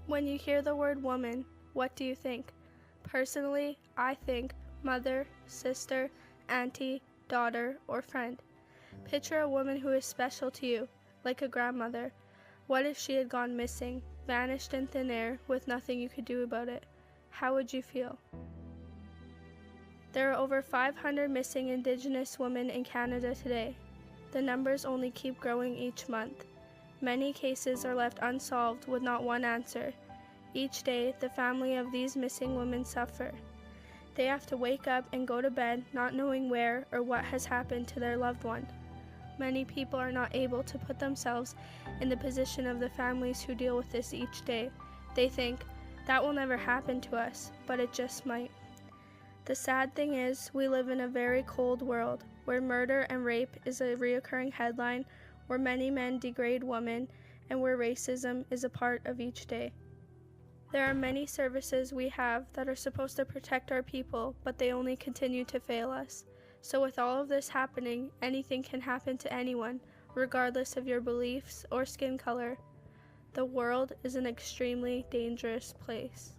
When you hear the word woman, what do you think? Personally, I think mother, sister, auntie, daughter, or friend. Picture a woman who is special to you, like a grandmother. What if she had gone missing, vanished in thin air, with nothing you could do about it? How would you feel? There are over 500 missing Indigenous women in Canada today. The numbers only keep growing each month. Many cases are left unsolved with not one answer. Each day, the family of these missing women suffer. They have to wake up and go to bed not knowing where or what has happened to their loved one. Many people are not able to put themselves in the position of the families who deal with this each day. They think, that will never happen to us, but it just might. The sad thing is, we live in a very cold world, where murder and rape is a reoccurring headline, where many men degrade women, and where racism is a part of each day. There are many services we have that are supposed to protect our people, but they only continue to fail us. So with all of this happening, anything can happen to anyone, regardless of your beliefs or skin color. The world is an extremely dangerous place.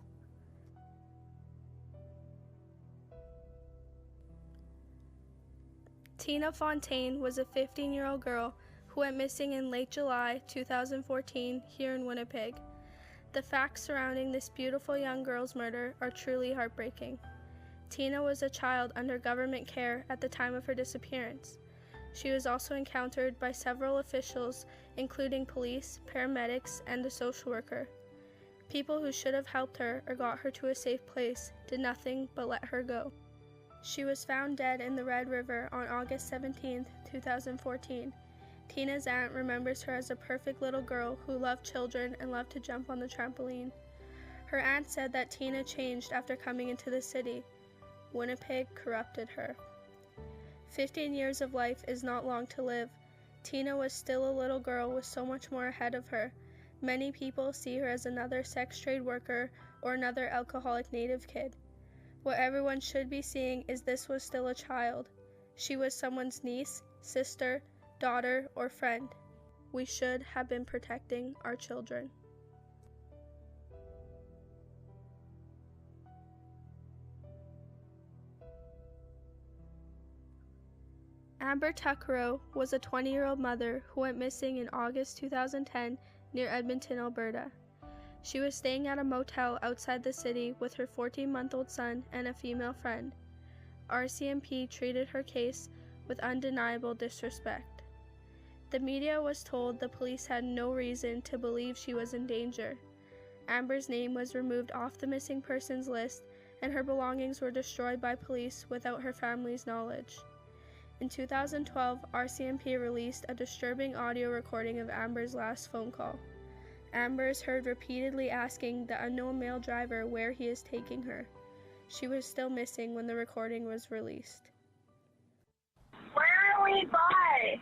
Tina Fontaine was a 15-year-old girl who went missing in late July 2014 here in Winnipeg. The facts surrounding this beautiful young girl's murder are truly heartbreaking. Tina was a child under government care at the time of her disappearance. She was also encountered by several officials, including police, paramedics, and a social worker. People who should have helped her or got her to a safe place did nothing but let her go. She was found dead in the Red River on August 17, 2014. Tina's aunt remembers her as a perfect little girl who loved children and loved to jump on the trampoline. Her aunt said that Tina changed after coming into the city. Winnipeg corrupted her. 15 years of life is not long to live. Tina was still a little girl with so much more ahead of her. Many people see her as another sex trade worker or another alcoholic Native kid. What everyone should be seeing is this was still a child. She was someone's niece, sister, daughter, or friend. We should have been protecting our children. Amber Tuckero was a 20-year-old mother who went missing in August 2010 near Edmonton, Alberta. She was staying at a motel outside the city with her 14-month-old son and a female friend. RCMP treated her case with undeniable disrespect. The media was told the police had no reason to believe she was in danger. Amber's name was removed off the missing persons list, and her belongings were destroyed by police without her family's knowledge. In 2012, RCMP released a disturbing audio recording of Amber's last phone call. Amber is heard repeatedly asking the unknown male driver where he is taking her. She was still missing when the recording was released. Where are we by?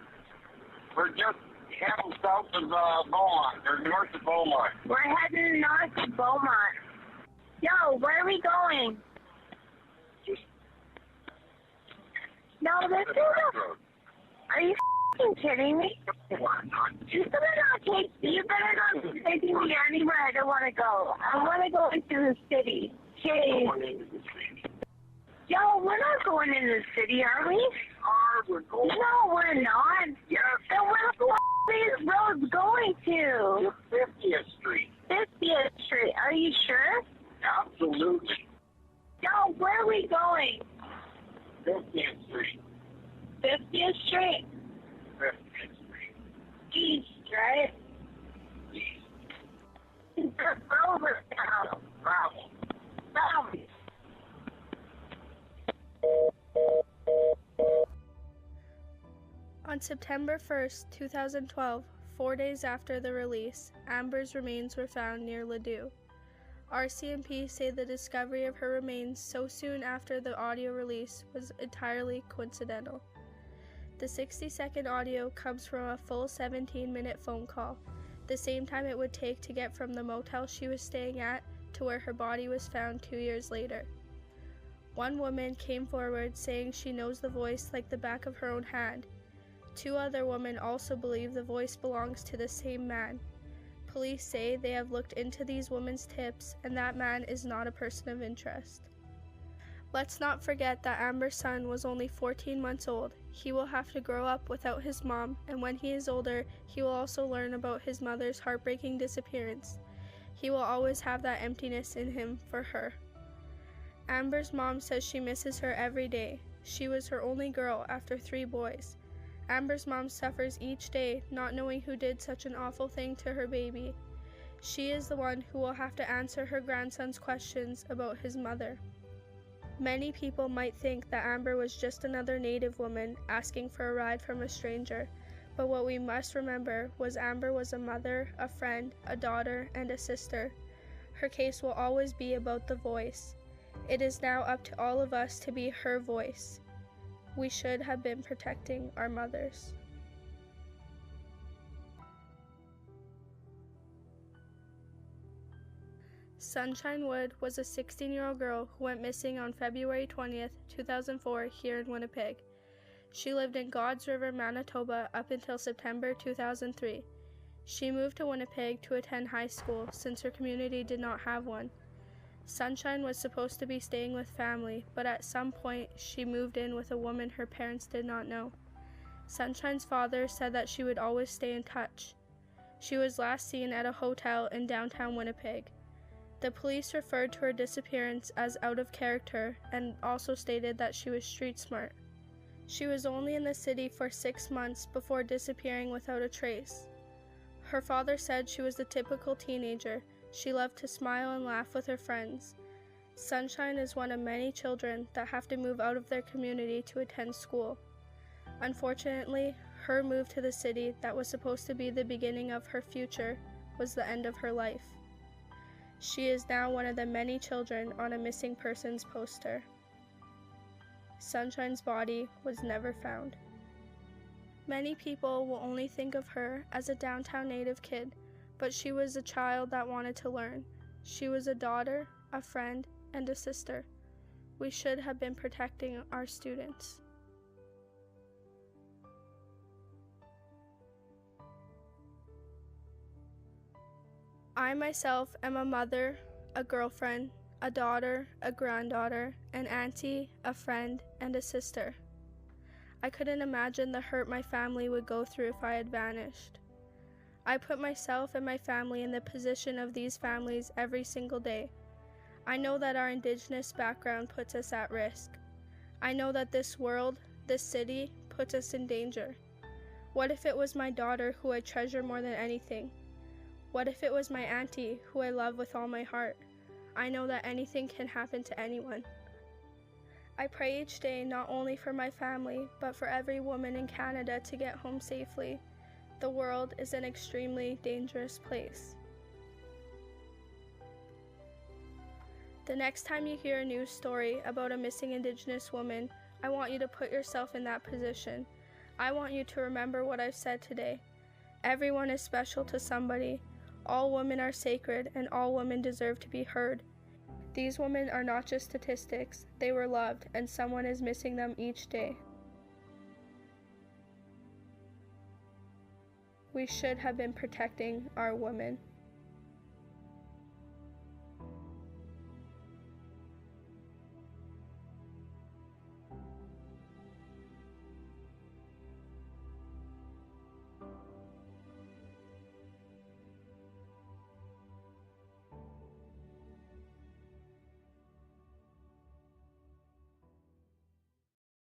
We're just heading south of Beaumont, or north of Beaumont. We're heading north of Beaumont. Yo, where are we going? Just No, this is a... Are you f***ing kidding me? You better not be taking me anywhere I don't want to go. I want to go into the city. Jeez. Yo, we're not going into the city, are we? We're going. No, we're not. Yes. Then where the f*** are these roads going to? 50th Street. 50th Street. Are you sure? Absolutely. Yo, where are we going? 50th Street. 50th Street? 50th Street. East, right? East. Over now. Bravo. Bravo. On September 1st, 2012, 4 days after the release, Amber's remains were found near Ladue. RCMP say the discovery of her remains so soon after the audio release was entirely coincidental. The 60-second audio comes from a full 17-minute phone call, the same time it would take to get from the motel she was staying at to where her body was found 2 years later. One woman came forward saying she knows the voice like the back of her own hand. 2 other women also believe the voice belongs to the same man. Police say they have looked into these women's tips and that man is not a person of interest. Let's not forget that Amber's son was only 14 months old. He will have to grow up without his mom, and when he is older, he will also learn about his mother's heartbreaking disappearance. He will always have that emptiness in him for her. Amber's mom says she misses her every day. She was her only girl after 3 boys. Amber's mom suffers each day not knowing who did such an awful thing to her baby. She is the one who will have to answer her grandson's questions about his mother. Many people might think that Amber was just another Native woman asking for a ride from a stranger, but what we must remember was Amber was a mother, a friend, a daughter, and a sister. Her case will always be about the voice. It is now up to all of us to be her voice. We should have been protecting our mothers. Sunshine Wood was a 16-year-old girl who went missing on February 20th, 2004 here in Winnipeg. She lived in God's River, Manitoba up until September 2003. She moved to Winnipeg to attend high school since her community did not have one. Sunshine was supposed to be staying with family, but at some point she moved in with a woman her parents did not know. Sunshine's father said that she would always stay in touch. She was last seen at a hotel in downtown Winnipeg. The police referred to her disappearance as out of character and also stated that she was street smart. She was only in the city for 6 months before disappearing without a trace. Her father said she was the typical teenager. She loved to smile and laugh with her friends. Sunshine is one of many children that have to move out of their community to attend school. Unfortunately, her move to the city that was supposed to be the beginning of her future was the end of her life. She is now one of the many children on a missing persons poster. Sunshine's body was never found. Many people will only think of her as a downtown Native kid, but she was a child that wanted to learn. She was a daughter, a friend, and a sister. We should have been protecting our students. I myself am a mother, a girlfriend, a daughter, a granddaughter, an auntie, a friend, and a sister. I couldn't imagine the hurt my family would go through if I had vanished. I put myself and my family in the position of these families every single day. I know that our Indigenous background puts us at risk. I know that this world, this city, puts us in danger. What if it was my daughter who I treasure more than anything? What if it was my auntie who I love with all my heart? I know that anything can happen to anyone. I pray each day not only for my family, but for every woman in Canada to get home safely. The world is an extremely dangerous place. The next time you hear a news story about a missing Indigenous woman, I want you to put yourself in that position. I want you to remember what I've said today. Everyone is special to somebody. All women are sacred, and all women deserve to be heard. These women are not just statistics. They were loved, and someone is missing them each day. We should have been protecting our women.